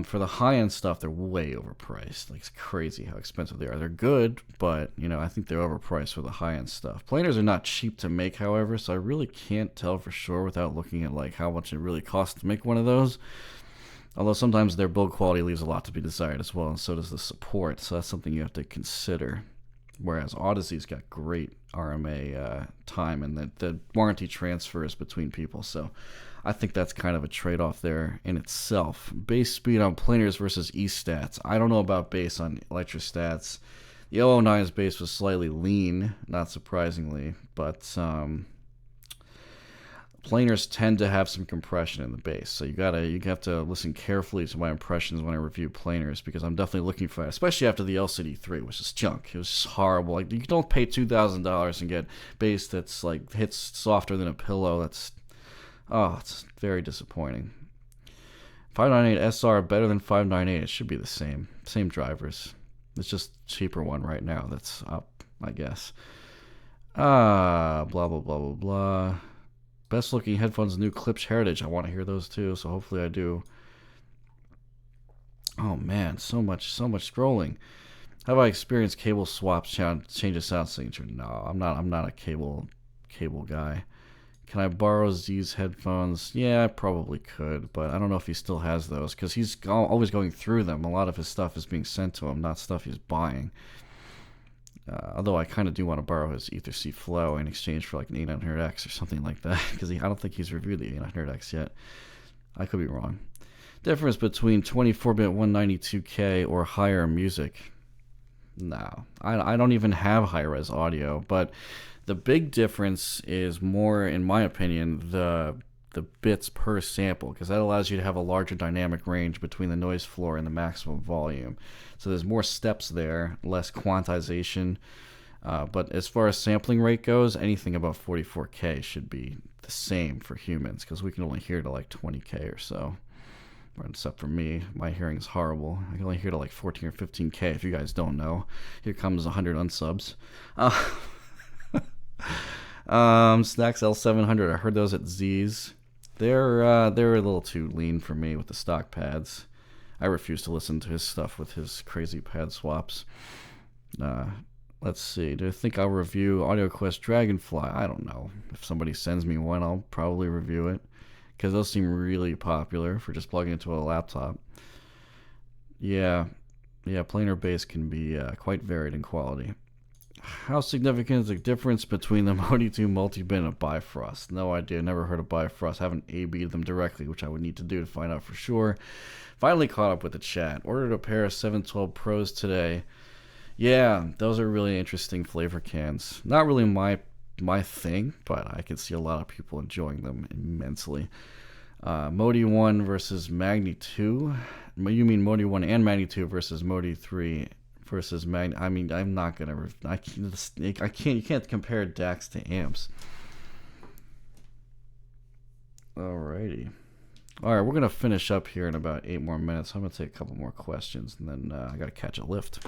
for the high-end stuff, they're way overpriced. Like, it's crazy how expensive they are. They're good, but, I think they're overpriced for the high-end stuff. Planers are not cheap to make, however, so I really can't tell for sure without looking at, like, how much it really costs to make one of those. Although sometimes their build quality leaves a lot to be desired as well, and so does the support, so that's something you have to consider. Whereas Odyssey's got great RMA time, and the warranty transfers between people, so I think that's kind of a trade-off there in itself. Base speed on planers versus E-stats. I don't know about base on electrostats. The 009's base was slightly lean, not surprisingly, but Planers tend to have some compression in the bass, so you have to listen carefully to my impressions when I review planers, because I'm definitely looking for that, especially after the LCD3, which is junk. It was just horrible. Like, you don't pay $2,000 and get bass that's like hits softer than a pillow. It's very disappointing. 598 SR better than 598. It should be the same drivers. It's just cheaper one right now that's up, I guess. Blah blah blah blah blah. Best looking headphones, new Klipsch Heritage. I want to hear those too, so hopefully I do. Oh man, so much scrolling. Have I experienced cable swaps change of sound signature? No, I'm not a cable guy. Can I borrow Z's headphones? Yeah, I probably could, but I don't know if he still has those, because he's always going through them. A lot of his stuff is being sent to him, not stuff he's buying. Although I kind of do want to borrow his Ether C Flow in exchange for like an 800X or something like that, because I don't think he's reviewed the 800X yet. I could be wrong. Difference between 24-bit 192K or higher music? No, I don't even have high-res audio, but the big difference is more, in my opinion, the bits per sample, because that allows you to have a larger dynamic range between the noise floor and the maximum volume. So there's more steps there, less quantization. But as far as sampling rate goes, anything above 44K should be the same for humans, because we can only hear to like 20K or so. Except for me, my hearing is horrible. I can only hear to like 14 or 15K, if you guys don't know. Here comes 100 unsubs. Snacks L700, I heard those at Z's. They're a little too lean for me with the stock pads. I refuse to listen to his stuff with his crazy pad swaps. Let's see. Do I think I'll review AudioQuest Dragonfly? I don't know. If somebody sends me one, I'll probably review it, because those seem really popular for just plugging into a laptop. Yeah, planar bass can be quite varied in quality. How significant is the difference between the Modi 2 multi-bin and a Bifrost? No idea. Never heard of Bifrost. Haven't A-B'd them directly, which I would need to do to find out for sure. Finally caught up with the chat. Ordered a pair of 712 Pros today. Yeah, those are really interesting flavor cans. Not really my thing, but I can see a lot of people enjoying them immensely. Modi 1 versus Magni 2. You mean Modi 1 and Magni 2 versus Modi 3 versus Magni? I mean, I'm not gonna. I can't. You can't compare DACs to amps. Alrighty. All right, we're gonna finish up here in about 8 more minutes. I'm gonna take a couple more questions, and then I gotta catch a lift.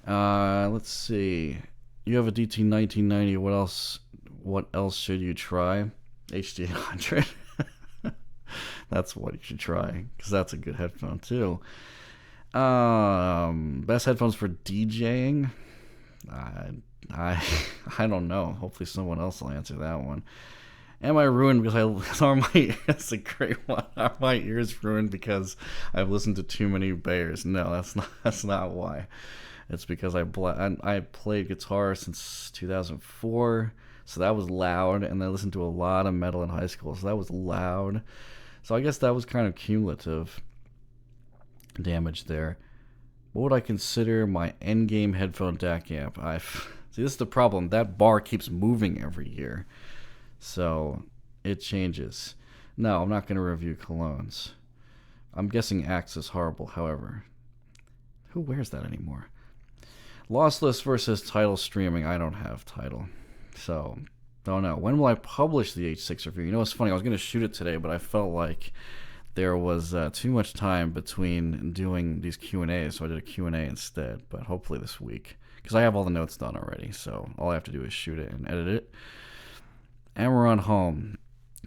Let's see. You have a DT 1990. What else should you try? HD800. That's what you should try, because that's a good headphone too. Best headphones for DJing? I don't know. Hopefully someone else will answer that one. Am I ruined because that's a great one. Are my ears ruined because I've listened to too many Bayers? No, that's not why. It's because I played guitar since 2004, so that was loud, and I listened to a lot of metal in high school, so that was loud. So I guess that was kind of cumulative damage there. What would I consider my endgame headphone DAC amp? See, this is the problem. That bar keeps moving every year, so it changes. No, I'm not going to review colognes. I'm guessing Axe is horrible, however. Who wears that anymore? Lossless versus Tidal streaming. I don't have Tidal, so don't know. When will I publish the H6 review? You know, it's funny. I was going to shoot it today, but I felt like there was too much time between doing these Q&As, so I did a Q&A instead. But hopefully this week, because I have all the notes done already, so all I have to do is shoot it and edit it. Amaron Home.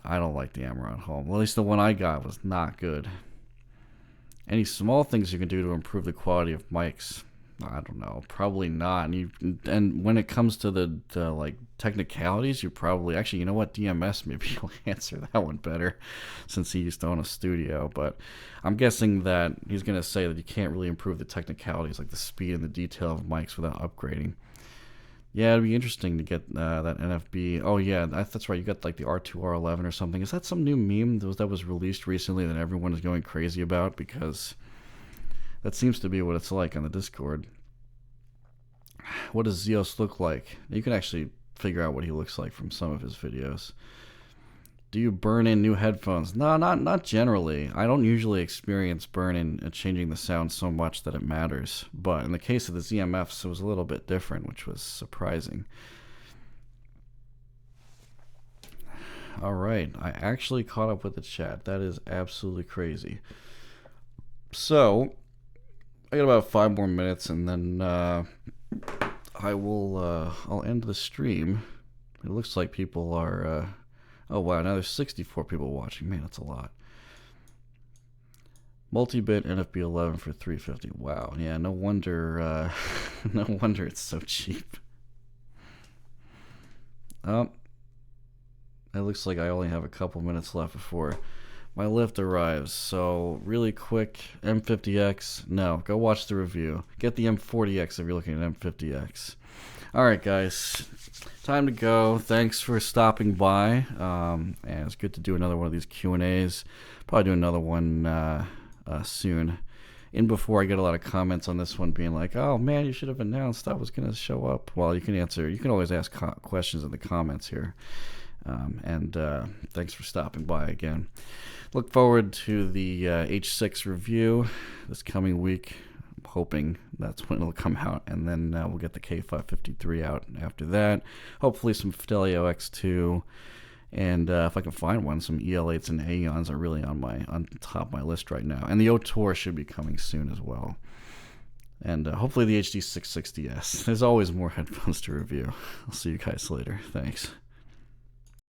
I don't like the Amaron Home. Well, at least the one I got was not good. Any small things you can do to improve the quality of mics? I don't know. Probably not. And when it comes to the like technicalities, you probably actually, you know what, DMS maybe he'll answer that one better, since he used to own a studio. But I'm guessing that he's gonna say that you can't really improve the technicalities, like the speed and the detail of mics, without upgrading. Yeah, it'd be interesting to get that NFB. Oh yeah, that's right. You got like the R2 R11 or something. Is that some new meme that was released recently that everyone is going crazy about? Because that seems to be what it's like on the Discord. What does Zeos look like? You can actually figure out what he looks like from some of his videos. Do you burn in new headphones? No, not generally. I don't usually experience burn-in changing the sound so much that it matters. But in the case of the ZMFs, it was a little bit different, which was surprising. All right, I actually caught up with the chat. That is absolutely crazy. So, I got about 5 more minutes, and then I'll end the stream. It looks like people are. Oh wow, now there's 64 people watching. Man, that's a lot. Multi-bit NFB11 for 350. Wow, yeah, no wonder. No wonder it's so cheap. Oh, it looks like I only have a couple minutes left before my lift arrives. So really quick, M50X. No, go watch the review. Get the M40X if you're looking at M50X. All right, guys, time to go. Thanks for stopping by. And it's good to do another one of these Q&As. Probably do another one soon. In before I get a lot of comments on this one being like, oh man, you should have announced I was going to show up. Well, you can always ask questions in the comments here. Thanks for stopping by again. Look forward to the H6 review this coming week. I'm hoping that's when it'll come out, and then we'll get the K553 out after that. Hopefully some Fidelio X2, and if I can find one, some EL8s and Aeons are really on top of my list right now. And the O-Tour should be coming soon as well. And hopefully the HD660S. There's always more headphones to review. I'll see you guys later. Thanks.